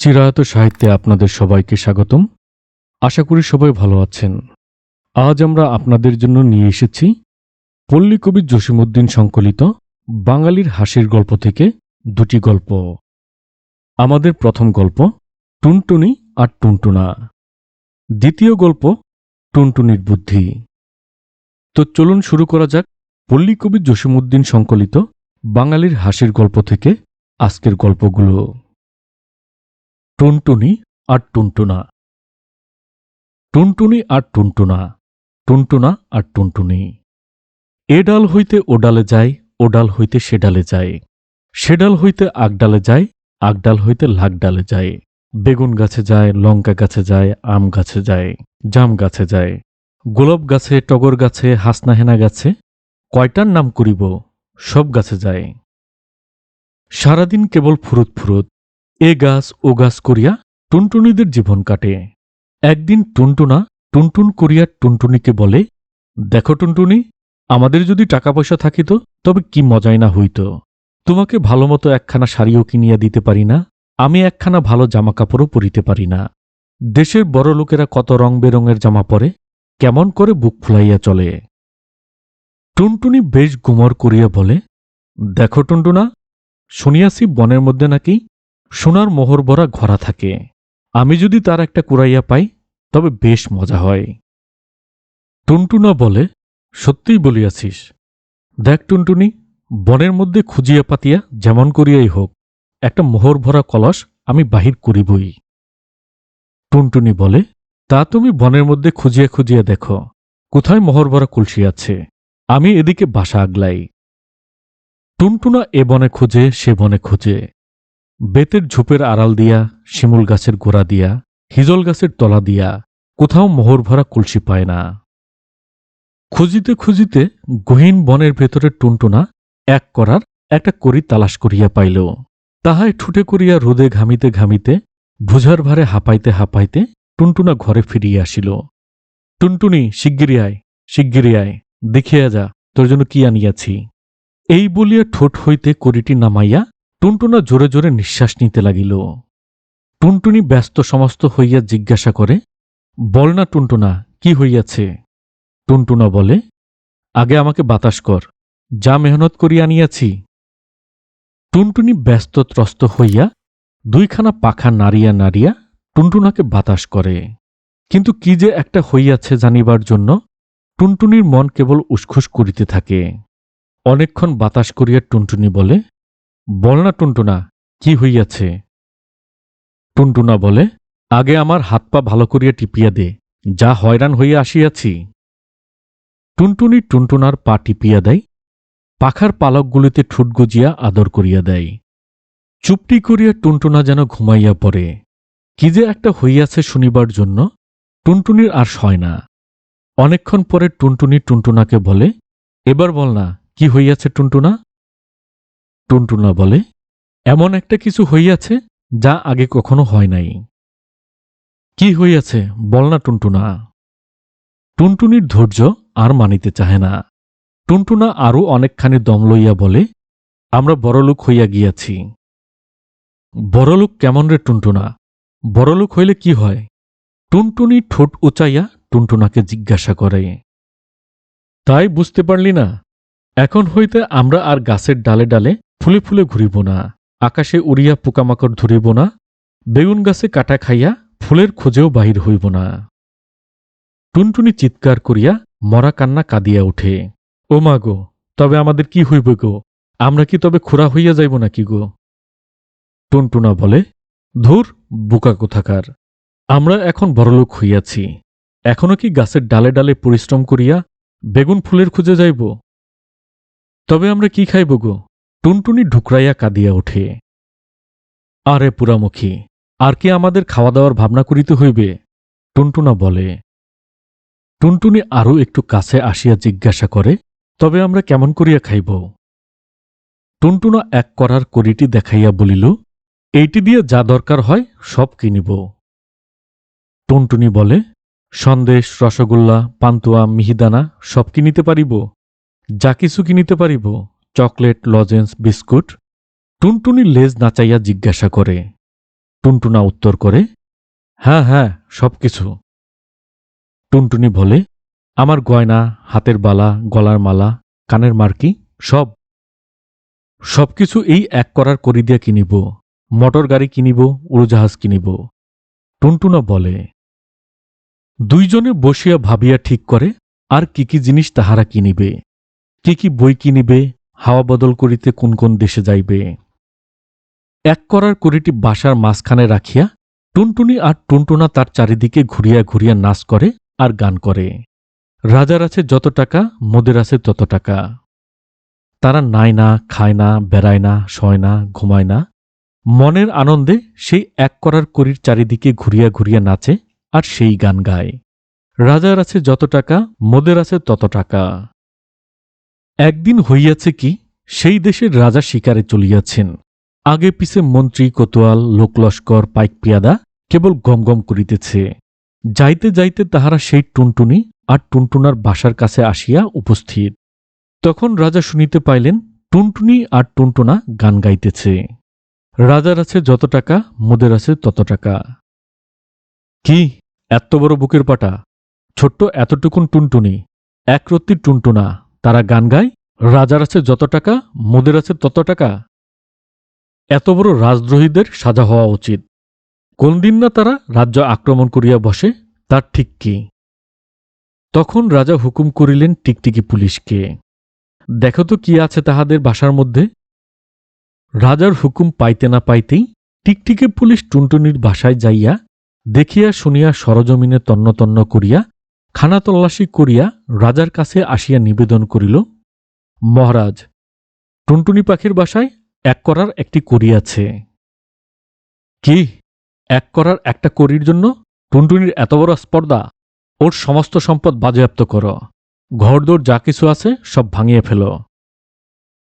চিরায়ত সাহিত্যে আপনাদের সবাইকে স্বাগতম। আশা করি সবাই ভালো আছেন। আজ আমরা আপনাদের জন্য নিয়ে এসেছি পল্লী কবি জসিমউদ্দিন সংকলিত বাঙালির হাসির গল্প থেকে দুটি গল্প। আমাদের প্রথম গল্প টুনটুনি আর টুনটুনা, দ্বিতীয় গল্প টুনটুনির বুদ্ধি। তো চলুন শুরু করা যাক পল্লী কবি জসিমউদ্দিন সংকলিত বাঙালির হাসির গল্প থেকে আজকের গল্পগুলো। টুনটুনি আর টুনটুনা। টুনটুনি আর টুনটুনা, টুনটুনা আর টুনটুনি। এ ডাল হইতে ও ডালে যায়, ও ডাল হইতে সে ডালে যায়, সে ডাল হইতে আগ ডালে যায়, আগ ডাল হইতে লাগ ডালে যায়, বেগুন গাছে যায়, লঙ্কা গাছে যায়, আম গাছে যায়, জাম গাছে যায়, গোলাপ গাছে, টগর গাছে, হাসনাহেনা গাছে, কয়টার নাম করিব, সব গাছে যায়। সারাদিন কেবল ফুরুত ফুরুত এ গাছ ও গাছ করিয়া টুনটুনিদের জীবন কাটে। একদিন টুনটুনা টুনটুন করিয়া টুনটুনিকে বলে, দেখো টুনটুনি, আমাদের যদি টাকা পয়সা থাকিত তবে কি মজাই না হইত। তোমাকে ভালোমতো একখানা শাড়িও কিনিয়া দিতে পারি না, আমি একখানা ভালো জামা কাপড়ও পরিতে পারি না। দেশের বড় লোকেরা কত রং বেরঙের জামা পরে, কেমন করে বুক ফুলাইয়া চলে। টুনটুনি বেশ গুমর করিয়া বলে, দেখো টুনটুনা, শুনিয়াছি বনের মধ্যে নাকি সোনার মোহর ভরা ঘোড়া থাকে, আমি যদি তার একটা কুড়াইয়া পাই তবে বেশ মজা হয়। টুনটুনা বলে, সত্যিই বলিয়াছিস। দেখ টুনটুনি, বনের মধ্যে খুঁজিয়া পাতিয়া যেমন করিয়াই হোক একটা মোহর ভরা কলস আমি বাহির করিবই। টুনটুনি বলে, তা তুমি বনের মধ্যে খুঁজিয়া খুঁজিয়া দেখো কোথায় মোহর ভরা কলসি আছে, আমি এদিকে বাসা আগলাই। টুনটুনা এ বনে খুঁজে সে বনে খুঁজে, বেতের ঝোপের আড়াল দিয়া, শিমুল গাছের গোড়া দিয়া, হিজল গাছের তলা দিয়া, কোথাও মোহর ভরা কলসি পায় না। খুঁজিতে খুঁজিতে গহীন বনের ভেতরে টুনটুনা এক করার একটা কড়ি তালাশ করিয়া পাইল। তাহাই ঠুটে করিয়া রোদে ঘামিতে ঘামিতে, ভুজার ভারে হাঁপাইতে হাঁপাইতে টুনটুনা ঘরে ফিরিয়া আসিল। টুনটুনি, শিগগিরি আয়, শিগগিরি আয়, দেখিয়া যা তোর জন্য কি আনিয়াছি। এই বলিয়া ঠোঁট হইতে কড়িটি নামাইয়া টুনটুনা জোরে জোরে নিঃশ্বাস নিতে লাগিল। টুনটুনি ব্যস্ত সমস্ত হইয়া জিজ্ঞাসা করে, বল না টুনটুনা, কি হইয়াছে। টুনটুনা বলে, আগে আমাকে বাতাস কর, যা মেহনত করিয়া আনিয়াছি। টুনটুনি ব্যস্ত ত্রস্ত হইয়া দুইখানা পাখা নাড়িয়া নাড়িয়া টুনটুনাকে বাতাস করে, কিন্তু কি যে একটা হইয়াছে জানিবার জন্য টুনটুনির মন কেবল উসখুস করিতে থাকে। অনেকক্ষণ বাতাস করিয়া টুনটুনি বলে, বল না টুনটুনা, কি হইয়াছে। টুনটুনা বলে, আগে আমার হাত পা ভালো করিয়া টিপিয়া দে, যা হয়রান হইয়া আসিয়াছি। টুনটুনি টুনটুনার পা টিপিয়া দেয়, পাখার পালকগুলিতে ঠুট গজিয়া আদর করিয়া দেয়। চুপটি করিয়া টুনটুনা যেন ঘুমাইয়া পড়ে। কি যে একটা হইয়াছে শুনিবার জন্য টুনটুনির আর সয় না। অনেকক্ষণ পরে টুনটুনি টুনটুনাকে বলে, এবার বল না, কি হইয়াছে টুনটুনা। টুনটুনা বলে, এমন একটা কিছু হইয়াছে যা আগে কখনো হয় নাই। কি হইয়াছে বল না টুনটুনা। টুনটুনির ধৈর্য আর মানিতে চাহে না। টুনটুনা আরও অনেকখানি দম লইয়া বলে, আমরা বড়লোক হইয়া গিয়াছি। বড়লোক কেমন রে টুনটুনা, বড়লোক হইলে কি হয়। টুনটুনি ঠোঁট উচাইয়া টুনটুনাকে জিজ্ঞাসা করে, তাই বুঝতে পারলি না, এখন হইতে আমরা আর গাছের ডালে ডালে ফুলে ফুলে ঘুরিব না, আকাশে উড়িয়া পোকামাকড় ধরিব না, বেগুন গাছে কাটা খাইয়া ফুলের খোঁজেও বাহির হইব না। টুনটুনি চিৎকার করিয়া মরা কান্না কাঁদিয়া ওঠে, ও মা গো, তবে আমাদের কি হইব গো, আমরা কি তবে খোড়া হইয়া যাইব নাকি গো। টুনটুনা বলে, ধুর বোকা কোথাকার, আমরা এখন বড়লোক হইয়াছি, এখনো কি গাছের ডালে ডালে পরিশ্রম করিয়া বেগুন ফুলের খুঁজে যাইব। তবে আমরা কি খাইব গো। টুনটুনি ঢুকরাইয়া কাঁদিয়া ওঠে। আরে পুরামুখী, আর কি আমাদের খাওয়া দাওয়ার ভাবনা করিতে হইবে। টুনটুনা বলে। টুনটুনি আরও একটু কাছে আসিয়া জিজ্ঞাসা করে, তবে আমরা কেমন করিয়া খাইব। টুনটুনা এক করার কড়িটি দেখাইয়া বলিল, এইটি দিয়ে যা দরকার হয় সব কিনিব। টুনটুনি বলে, সন্দেশ, রসগোল্লা, পান্তুয়া, মিহিদানা সব কিনিতে পারিব, যা কিছু কিনিতে পারিব, চকলেট, লজেন্স, বিস্কুট। টুনটুনি লেজ নাচাইয়া জিজ্ঞাসা করে। টুনটুনা উত্তর করে, হ্যাঁ হ্যাঁ, সবকিছু। টুনটুনি বলে, আমার গয়না, হাতের বালা, গলার মালা, কানের মার্কি, সব। সবকিছু এই এক করার করি দিয়া কিনিব, মোটর গাড়ি কিনিব, উড়োজাহাজ কিনিব। টুনটুনা বলে। দুইজনে বসিয়া ভাবিয়া ঠিক করে আর কি কি জিনিস তাহারা কিনিবে, কি কি বই কিনিবে, হাওয়া বদল করিতে কোন কোন দেশে যাইবে। এক করার করিটি বাসার মাঝখানে রাখিয়া টুনটুনি আর টুনটুনা তার চারিদিকে ঘুরিয়া ঘুরিয়া নাচ করে আর গান করে। রাজার আছে যত টাকা, মোদের আছে তত টাকা। তারা নাই না, খায় না, বেড়ায় না, শয় না, ঘুমায় না, মনের আনন্দে সেই এক করার করির চারিদিকে ঘুরিয়া ঘুরিয়া নাচে আর সেই গান গায়। রাজার আছে যত টাকা, মোদের আছে তত টাকা। একদিন হইয়াছে কি, সেই দেশের রাজা শিকারে চলিয়াছেন। আগে পিছে মন্ত্রী, কোতোয়াল, লোকলস্কর, পাইক পিয়াদা কেবল গমগম করিতেছে। যাইতে যাইতে তাহারা সেই টুনটুনি আর টুনটুনার বাসার কাছে আসিয়া উপস্থিত। তখন রাজা শুনিতে পাইলেন টুনটুনি আর টুনটুনা গান গাইতেছে। রাজার আছে যত টাকা, মোদের আছে তত টাকা। কি এত বড় বুকের পাটা, ছোট্ট এতটুকুন টুনটুনি, একরত্তি টুনটুনা, তারা গান গায়, রাজার আছে যত টাকা, মোদের আছে তত টাকা। এত বড় রাজদ্রোহীদের সাজা হওয়া উচিত। কোন দিন না তারা রাজ্য আক্রমণ করিয়া বসে, তার ঠিক কি। তখন রাজা হুকুম করিলেন টিকটিকি পুলিশকে, দেখো তো কি আছে তাহাদের বাসার মধ্যে। রাজার হুকুম পাইতে না পাইতেই টিকটিকি পুলিশ টুনটুনির বাসায় যাইয়া দেখিয়া শুনিয়া সরজমিনে তন্ন তন্ন করিয়া খানা তল্লাশি করিয়া রাজার কাছে আসিয়া নিবেদন করিল, মহারাজ, টুনটুনি পাখির বাসায় এক করার একটি কড়ি আছে। কি, এক করার একটা কড়ির জন্য টুনটুনির এত বড় স্পর্ধা? ওর সমস্ত সম্পদ বাজেয়াপ্ত কর, ঘরদোর যা কিছু আছে সব ভাঙিয়ে ফেল।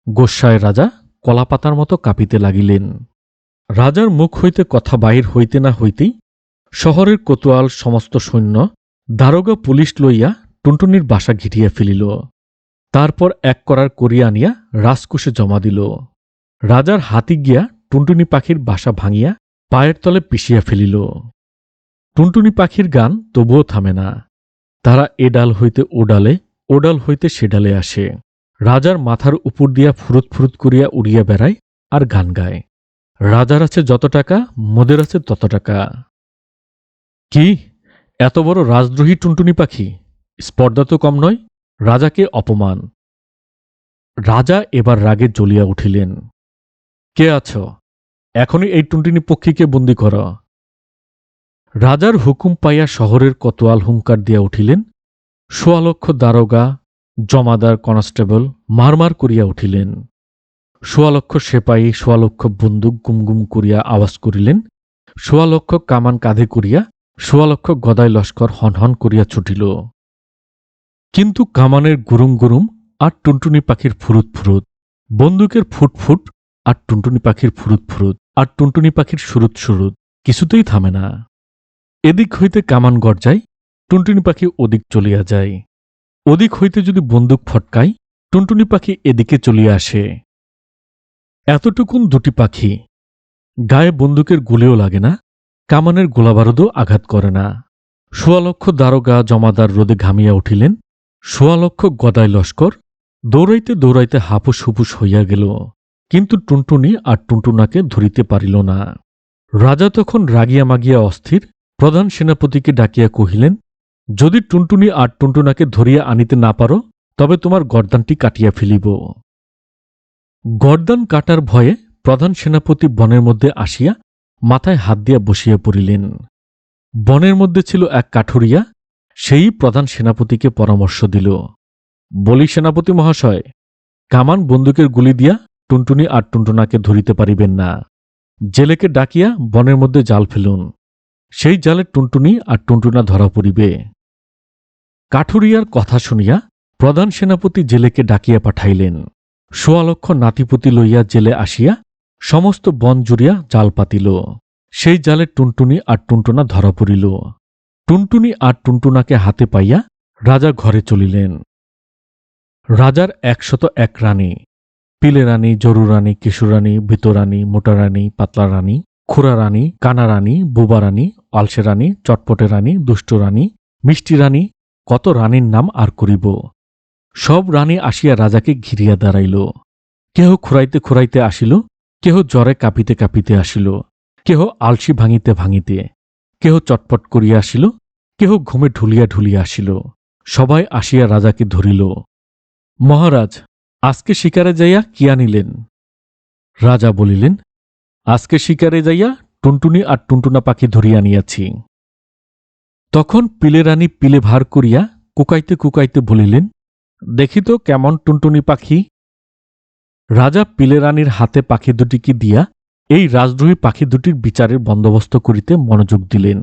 গোস্বায় রাজা কলাপাতার মতো কাঁপিতে লাগিলেন। রাজার মুখ হইতে কথা বাহির হইতে না হইতেই শহরের কোতোয়াল, সমস্ত সৈন্য, দারোগা, পুলিশ লইয়া টুনটুনির বাসা ঘিটিয়া ফেলিল। তারপর এক করার করিয়া আনিয়া রাজকোষে জমা দিল। রাজার হাতি গিয়া টুনটুনি পাখির বাসা ভাঙিয়া পায়ের তলে পিষিয়া ফেলিল। টুনটুনি পাখির গান তবুও থামে না। তারা এ ডাল হইতে ও ডালে, ও ডাল হইতে সে ডালে আসে। রাজার মাথার উপর দিয়া ফুরুত ফুরুত করিয়া উড়িয়া বেড়ায় আর গান গায়। রাজার আছে যত টাকা, মোদের আছে তত টাকা। কি এত বড় রাজদ্রোহী টুনটুনি পাখি, স্পর্ধা তো কম নয়, রাজাকে অপমান। রাজা এবার রাগে জ্বলিয়া উঠিলেন। কে আছো, এখনই এই টুনটুনি পক্ষীকে বন্দী কর। রাজার হুকুম পাইয়া শহরের কোতোয়াল হুঙ্কার দিয়া উঠিলেন। ১৬ লক্ষ দারোগা, জমাদার, কনস্টেবল মারমার করিয়া উঠিলেন। ১৬ লক্ষ সেপাই, ১৬ লক্ষ বন্দুক গুমগুম করিয়া আওয়াজ করিলেন। ১৬ লক্ষ কামান কাঁধে করিয়া ১৬ লক্ষ গদাই লস্কর হনহন করিয়া ছুটিল। কিন্তু কামানের গুরুম গুরুম আর টুনটুনি পাখির ফুরুত ফুরুত, বন্দুকের ফুটফুট আর টুনটুনি পাখির ফুরুত ফুরুত আর টুনটুনি পাখির সুরুত সুরুত কিছুতেই থামে না। এদিক হইতে কামান গর্জায়, টুনটুনি পাখি ওদিক চলিয়া যায়। ওদিক হইতে যদি বন্দুক ফটকায়, টুনটুনি পাখি এদিকে চলিয়া আসে। এতটুকুন দুটি পাখি, গায়ে বন্দুকের গুলিও লাগে না, কামানের গোলাবারুদও আঘাত করে না। ১৬ লক্ষ দারোগা, জমাদার রোদে ঘামিয়া উঠিলেন। ১৬ লক্ষ গদাই লস্কর দৌড়াইতে দৌড়াইতে হাপুস হুপুস হইয়া গেল, কিন্তু টুনটুনি আর টুনটুনাকে ধরিতে পারিল না। রাজা তখন রাগিয়া মাগিয়া অস্থির। প্রধান সেনাপতিকে ডাকিয়া কহিলেন, যদি টুনটুনি আর টুনটুনাকে ধরিয়া আনিতে না পারো, তবে তোমার গর্দানটি কাটিয়া ফেলিব। গর্দান কাটার ভয়ে প্রধান সেনাপতি বনের মধ্যে আসিয়া মাথায় হাত দিয়া বসিয়া পড়িলেন। বনের মধ্যে ছিল এক কাঠুরিয়া, সেই প্রধান সেনাপতিকে পরামর্শ দিল, বলি সেনাপতি মহাশয়, কামান বন্দুকের গুলি দিয়া টুনটুনি আর টুনটুনাকে ধরিতে পারিবেন না। জেলেকে ডাকিয়া বনের মধ্যে জাল ফেলুন, সেই জালে টুনটুনি আর টুনটুনা ধরা পড়িবে। কাঠুরিয়ার কথা শুনিয়া প্রধান সেনাপতি জেলেকে ডাকিয়া পাঠাইলেন। ১৬ লক্ষ নাতিপুতি লইয়া জেলে আসিয়া সমস্ত বন জুড়িয়া জাল পাতিল। সেই জালে টুনটুনি আর টুনটুনা ধরা পড়িল। টুনটুনি আর টুনটুনাকে হাতে পাইয়া রাজা ঘরে চলিলেন। রাজার ১০১ রানী, পিলে রানী, জরু রানী, কেশু রানী, ভিতরানী, মোটা রানী, পাতলা রানী খুড়া রানী, কানা রানী, বোবা রানী, আলসে রানী, চটপটে রানী, দুষ্ট রানী, মিষ্টি রানী, কত রানীর নাম আর করিব। সব রানী আসিয়া রাজাকে ঘিরিয়া দাঁড়াইল। কেহ খুঁড়াইতে খুঁড়াইতে আসিল, কেহ জ্বরে কাঁপিতে কাঁপিতে আসিল, কেহ আলসি ভাঙিতে ভাঙিতে, কেহ চটপট করিয়া আসিল, কেহ ঘুমে ঢুলিয়া ঢুলিয়া আসিল। সবাই আসিয়া রাজাকে ধরিল। মহারাজ, আজকে শিকারে যাইয়া কি আনিলেন? রাজা বলিলেন, আজকে শিকারে যাইয়া টুনটুনি আর টুনটুনা পাখি ধরিয়া আনিয়াছি। তখন পিলে রানী পিলে ভার করিয়া কুকাইতে কুকাইতে বলিলেন, দেখি তো কেমন টুনটুনি পাখি। রাজা পিলে রানীর হাতে পাখি দুটিকে দিয়া এই রাজদ্রোহী পাখি দুটির বিচারের বন্দোবস্ত করিতে মনোযোগ দিলেন।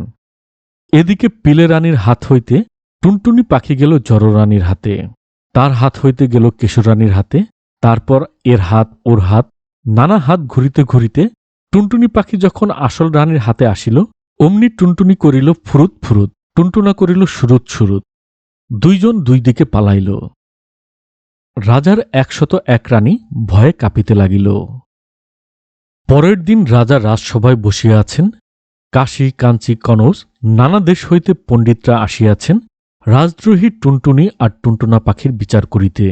এদিকে পিলে রানীর হাত হইতে টুনটুনি পাখি গেল জড়রানীর হাতে, তার হাত হইতে গেল কেশরানীর হাতে, তারপর এর হাত ওর হাত, নানা হাত ঘুরিতে ঘুরিতে টুনটুনি পাখি যখন আসল রানীর হাতে আসিল, অমনি টুনটুনি করিল ফুরুত ফুরুত, টুনটুনা করিল সুরুত সুরুত। দুইজন দুই দিকে পালাইল। রাজার ১০১ রানী ভয়ে কাঁপিতে লাগিল। পরের দিন রাজা রাজসভায় বসিয়া আছেন। কাশী, কাঞ্চি, কনৌজ নানা দেশ হইতে পণ্ডিতরা আসিয়াছেন রাজদ্রোহী টুনটুনি আর টুনটুনা পাখির বিচার করিতে।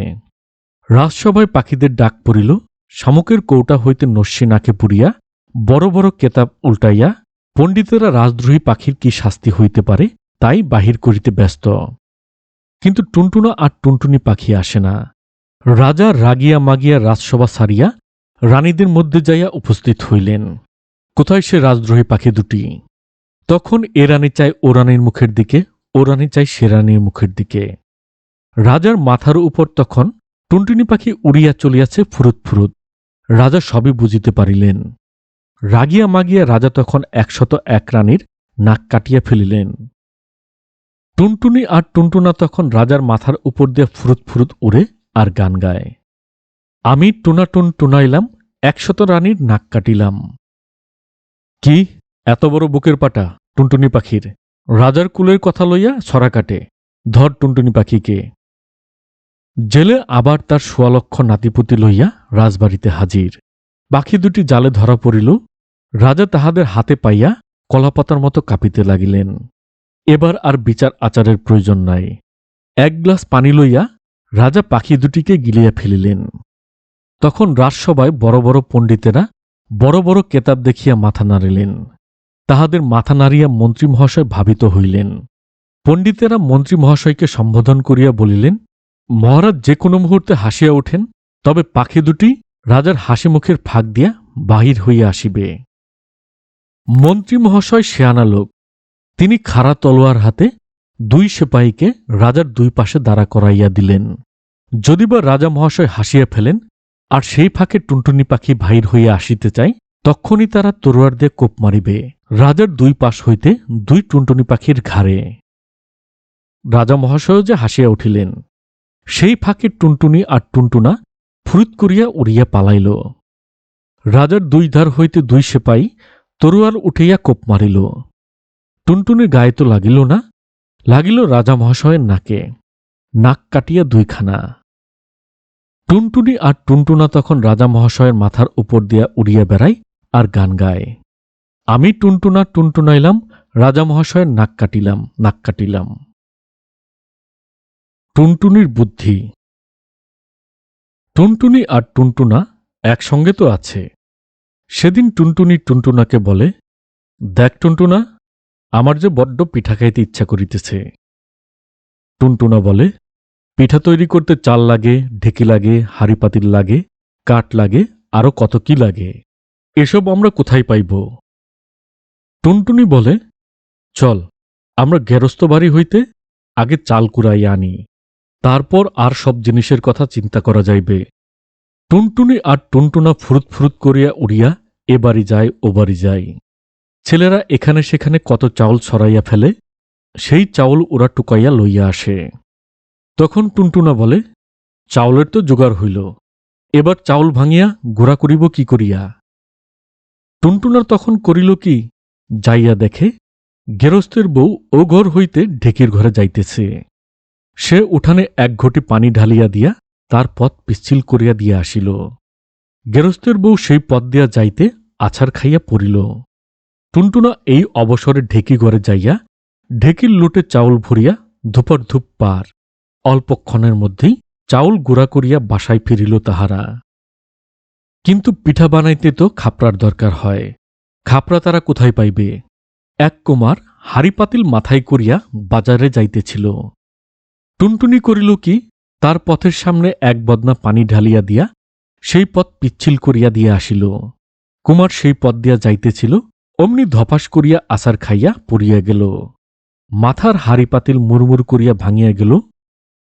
রাজসভায় পাখিদের ডাক পড়িল। শামুকের কৌটা হইতে নস্যি নাকে পুরিয়া বড় বড় কেতাব উল্টাইয়া পণ্ডিতেরা রাজদ্রোহী পাখির কি শাস্তি হইতে পারে তাই বাহির করিতে ব্যস্ত। কিন্তু টুনটুনা আর টুনটুনি পাখি আসে না। রাজা রাগিয়া মাগিয়া রাজসভা সারিয়া রানীদের মধ্যে যাইয়া উপস্থিত হইলেন। কোথায় সে রাজদ্রোহী পাখি দুটি? তখন এ রানী চায় ও রানীর মুখের দিকে, ও রানী চায় সে রানীর মুখের দিকে। রাজার মাথার উপর তখন টুনটুনি পাখি উড়িয়া চলিয়াছে ফুরুত ফুরুত। রাজা সবই বুঝিতে পারিলেন। রাগিয়া মাগিয়া রাজা তখন ১০১ রানীর নাক কাটিয়া ফেলিলেন। টুনটুনি আর টুনটুনা তখন রাজার মাথার উপর দিয়ে ফুরুত ফুরুত উড়ে আর গান গায়, আমি টুনাটুন টুনাইলাম, ১০০ রানীর নাক কাটিলাম। কি এত বড় বুকের পাটা টুনটুনি পাখির! রাজার কুলের কথা লইয়া ছড়া কাটে, ধর টুনটুনি পাখিকে। জেলে আবার তার ১৬ লক্ষ নাতিপুতি লইয়া রাজবাড়িতে হাজির। পাখি দুটি জালে ধরা পড়িল। রাজা তাহাদের হাতে পাইয়া কলাপাতার মতো কাঁপিতে লাগিলেন। এবার আর বিচার আচারের প্রয়োজন নাই। ১ গ্লাস পানি লইয়া রাজা পাখি দুটিকে গিলিয়া ফেলিলেন। তখন রাজসভায় বড় বড় পণ্ডিতেরা বড় বড় কেতাব দেখিয়া মাথা নাড়িলেন। তাহাদের মাথা নাড়িয়া মন্ত্রী মহাশয় ভাবিত হইলেন। পণ্ডিতেরা মন্ত্রী মহাশয়কে সম্বোধন করিয়া বলিলেন, মহারাজ যে কোনো মুহূর্তে হাসিয়া ওঠেন, তবে পাখি দুটি রাজার হাসি মুখের ফাঁক দিয়া বাহির হইয়া আসিবে। মন্ত্রী মহাশয় শেয়ানা লোক। তিনি খাড়া তলোয়ার হাতে ২ সেপাহীকে রাজার ২ পাশে দাঁড়া করাইয়া দিলেন। যদিবা রাজা মহাশয় হাসিয়া ফেলেন আর সেই ফাঁকে টুনটুনি পাখি বাহির হইয়া আসিতে চায়, তখনই তারা তরোয়ার দিয়ে কোপ মারিবে রাজার ২ পাশ হইতে ২ টুনটুনি পাখির ঘাড়ে। রাজা মহাশয় যে হাসিয়া উঠিলেন। সেই ফাঁকে টুনটুনি আর টুনটুনা ফুরুত করিয়া উড়িয়া পালাইল। রাজার ২ ধার হইতে ২ সেপাই তরোয়ার উঠাইয়া কোপ মারিল। টুনটুনির গায়ে তো লাগিল না, লাগিল রাজা মহাশয়ের নাকে। নাক কাটিয়া ২ খানা। টুনটুনি আর টুনটুনা তখন রাজা মহাশয়ের মাথার উপর দিয়া উড়িয়া বেড়ায় আর গান গায়, আমি টুনটুনা টুনটুনাইলাম, রাজা মহাশয়ের নাক কাটিলাম, নাক কাটিলাম। টুনটুনির বুদ্ধি। টুনটুনি আর টুনটুনা একসঙ্গে তো আছে। সেদিন টুনটুনি টুনটুনাকে বলে, দেখ টুনটুনা, আমার যে বড্ড পিঠা খাইতে ইচ্ছা করিতেছে। টুনটুনা বলে, পিঠা তৈরি করতে চাল লাগে, ঢেকি লাগে, হাঁড়ি পাতিল লাগে, কাঠ লাগে, আরো কত কি লাগে, এসব আমরা কোথায় পাইব? টুনটুনি বলে, চল আমরা গেরস্ত বাড়ি হইতে আগে চাল কুড়াইয়া আনি, তারপর আর সব জিনিসের কথা চিন্তা করা যাইবে। টুনটুনি আর টুনটুনা ফুরুত ফুরুত করিয়া উড়িয়া এ বাড়ি যায় ও বাড়ি যায়। ছেলেরা এখানে সেখানে কত চাউল ছড়াইয়া ফেলে, সেই চাউল ওরা টুকাইয়া লইয়া আসে। তখন টুনটুনা বলে, চাউলের তো জোগাড় হইল, এবার চাউল ভাঙিয়া গুঁড়া করিব কি করিয়া? টুনটুনার তখন করিল কি, যাইয়া দেখে গেরস্তের বউ ও ঘর হইতে ঢেকির ঘরে যাইতেছে। সে উঠানে ১ ঘটি পানি ঢালিয়া দিয়া তার পথ পিচ্ছিল করিয়া দিয়া আসিল। গেরস্তের বউ সেই পথ দিয়া যাইতে আছাড় খাইয়া পড়িল। টুনটুনা এই অবসরে ঢেকি ঘরে যাইয়া ঢেকির লোটে চাউল ভরিয়া ধূপর ধূপ পার। অল্পক্ষণের মধ্যেই চাউল গুঁড়া করিয়া বাসায় ফিরিল তাহারা। কিন্তু পিঠা বানাইতে তো খাপড়ার দরকার হয়। খাপড়া তারা কোথায় পাইবে? এক কুমার হাড়ি পাতিল মাথায় করিয়া বাজারে যাইতেছিল। টুনটুনি করিল কি, তার পথের সামনে এক বদনা পানি ঢালিয়া দিয়া সেই পথ পিচ্ছিল করিয়া দিয়া আসিল। কুমার সেই পথ দিয়া যাইতেছিল, অমনি ধপাস করিয়া আছাড় খাইয়া পড়িয়া গেল। মাথার হাড়ি পাতিল মুরমুর করিয়া ভাঙিয়া গেল।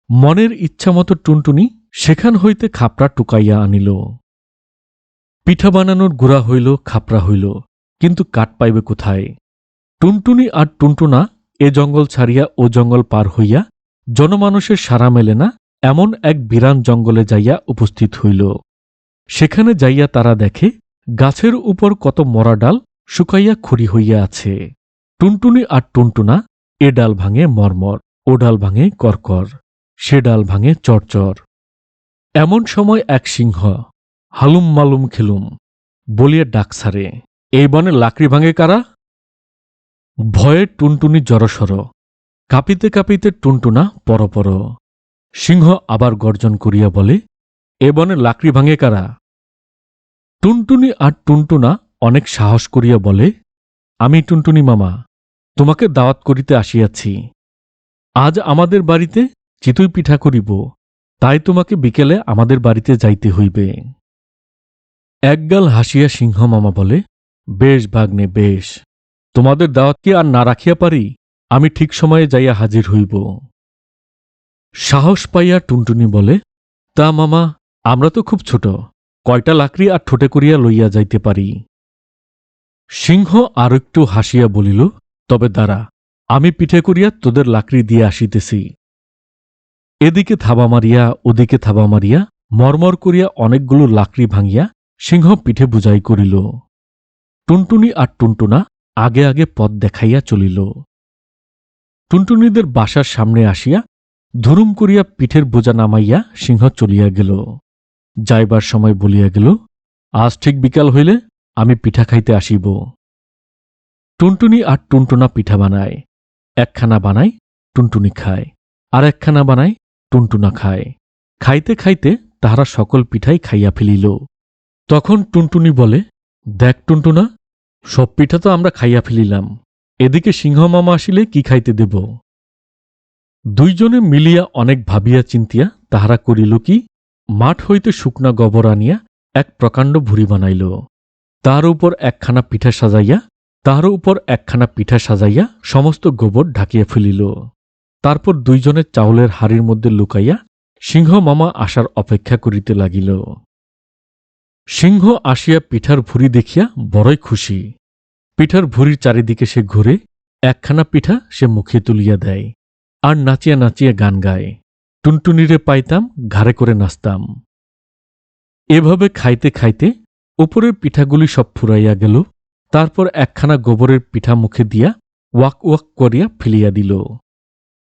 মনের ইচ্ছামতো টুনটুনি সেখান হইতে খাপড়া টুকাইয়া আনিল। পিঠা বানানোর গুড়া হইল, খাপড়া হইল, কিন্তু কাঠ পাইবে কোথায়? টুনটুনি আর টুনটুনা এ জঙ্গল ছাড়িয়া ও জঙ্গল পার হইয়া জনমানুষের সাড়া মেলে না এমন এক বিরান জঙ্গলে যাইয়া উপস্থিত হইল। সেখানে যাইয়া তারা দেখে গাছের উপর কত মরা ডাল শুকাইয়া খড়ি হইয়া আছে। টুনটুনি আর টুনটুনা এ ডাল ভাঙে মরমর, ও ডাল ভাঙে করকর, সে ডাল ভাঙে চরচর। এমন সময় এক সিংহ হালুম মালুম খেলুম বলিয়া ডাক ছাড়ে, এই বনে লাকড়ি ভাঙে কারা? ভয়ে টুনটুনি জড়সড়, কাঁপিতে কাঁপিতে টুনটুনা পরপর। সিংহ আবার গর্জন করিয়া বলে, এ বনে লাকড়ি ভাঙে কারা? টুনটুনি আর টুনটুনা অনেক সাহস করিয়া বলে, আমি টুনটুনি মামা, তোমাকে দাওয়াত করিতে আসিয়াছি। আজ আমাদের বাড়িতে চিতই পিঠা করিব, তাই তোমাকে বিকেলে আমাদের বাড়িতে যাইতে হইবে। একগাল হাসিয়া সিংহ মামা বলে, বেশ ভাগ্নে বেশ, তোমাদের দাওয়াত কি আর না রাখিয়া পারি? আমি ঠিক সময়ে যাইয়া হাজির হইব। সাহস পাইয়া টুনটুনি বলে, তা মামা, আমরা তো খুব ছোট, কয়টা লাকড়ি আর ঠোঁটে করিয়া লইয়া যাইতে পারি। সিংহ আর একটু হাসিয়া বলিল, তবে দাঁড়া, আমি পিঠে করিয়া তোদের লাকড়ি দিয়ে আসিতেছি। এদিকে থাবা মারিয়া ওদিকে থাবা মারিয়া মরমর করিয়া অনেকগুলো লাকড়ি ভাঙিয়া সিংহ পিঠে বুঝাই করিল। টুনটুনি আর টুনটুনা আগে আগে পথ দেখাইয়া চলিল। টুনটুনিদের বাসার সামনে আসিয়া ধুরুম করিয়া পিঠের বোঝা নামাইয়া সিংহ চলিয়া গেল। যাইবার সময় বলিয়া গেল, আজ ঠিক বিকাল হইলে আমি পিঠা খাইতে আসিব। টুনটুনি আর টুনটুনা পিঠা বানায়। একখানা বানায়, টুনটুনি খায়, আর একখানা বানায়, টুনটুনা খায়। খাইতে খাইতে তাহারা সকল পিঠাই খাইয়া ফেলিল। তখন টুনটুনি বলে, দেখ টুনটুনা, সব পিঠা তো আমরা খাইয়া ফেলিলাম, এদিকে সিংহ মামা আসিলে কি খাইতে দেব? দুইজনে মিলিয়া অনেক ভাবিয়া চিন্তিয়া তাহারা করিল কি, মাঠ হইতে শুকনা গোবর আনিয়া এক প্রকাণ্ড ভুঁড়ি বানাইল। তার উপর একখানা পিঠা সাজাইয়া সমস্ত গোবর ঢাকিয়া ফেলিল। তারপর দুইজনে চাউলের হাড়ির মধ্যে লুকাইয়া সিংহ মামা আসার অপেক্ষা করিতে লাগিল। সিংহ আসিয়া পিঠার ভুঁড়ি দেখিয়া বড়ই খুশি। পিঠার ভুঁড়ির চারিদিকে সে ঘুরে একখানা পিঠা সে মুখে তুলিয়া দেয়, আর নাচিয়া নাচিয়া গান গায়, টুনটুনিরে পাইতাম ঘাড়ে করে নাচতাম। এভাবে খাইতে খাইতে উপরের পিঠাগুলি সব ফুরাইয়া গেল। তারপর একখানা গোবরের পিঠা মুখে দিয়া ওয়াক ওয়াক করিয়া ফেলিয়া দিল।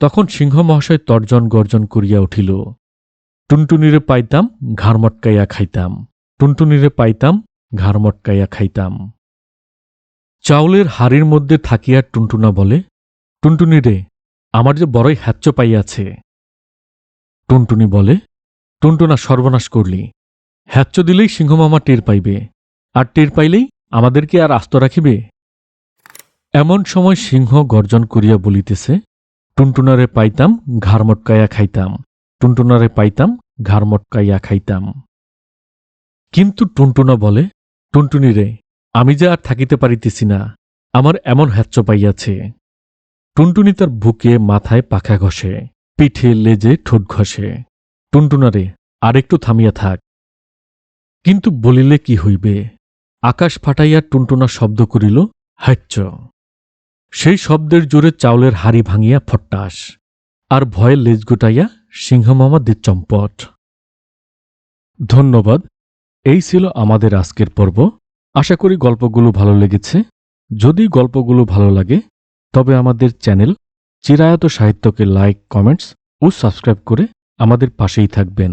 তখন সিংহ মহাশয় তর্জন গর্জন করিয়া উঠিল, টুনটুনিরে পাইতাম ঘাড় মটকাইয়া খাইতাম, টুনটুনিরে পাইতাম ঘাড় মটকাইয়া খাইতাম। চাউলের হাড়ির মধ্যে থাকিয়া টুনটুনা বলে, টুনটুনিরে, আমার যে বড়ই হ্যাচ্চ পাইয়াছে। টুনটুনি বলে, টুনটুনা, সর্বনাশ করলি, হ্যাচ্চ দিলেই সিংহমামা টের পাইবে, আর টের পাইলেই আমাদেরকে আর আস্ত রাখিবে। এমন সময় সিংহ গর্জন করিয়া বলিতেছে, টুনটুনারে পাইতাম ঘাড় মটকাইয়া খাইতাম, টুনটুনারে পাইতাম ঘাড় মটকাইয়া খাইতাম। কিন্তু টুনটুনা বলে, টুনটুনিরে, আমি যে আর থাকিতে পারিতেছি না, আমার এমন হ্যাচ্চ পাইয়াছে। টুনটুনি তার বুকে মাথায় পাখা ঘষে, পিঠে লেজে ঠোঁট ঘষে। টুনটুনারে, আর একটু থামিয়া থাক। কিন্তু বলিলে কি হইবে? আকাশ ফাটাইয়া টুনটুনা শব্দ করিল, হ্যাচ্চ। সেই শব্দের জোরে চাউলের হাড়ি ভাঙিয়া ফট্টাস, আর ভয়ে লেজ গোটাইয়া সিংহমামা দে চম্পট। ধন্যবাদ। এই ছিল আমাদের আজকের পর্ব। আশা করি গল্পগুলো ভালো লেগেছে। যদি গল্পগুলো ভালো লাগে তবে আমাদের চ্যানেল চিরায়ত সাহিত্যকে লাইক, কমেন্টস ও সাবস্ক্রাইব করে আমাদের পাশেই থাকবেন।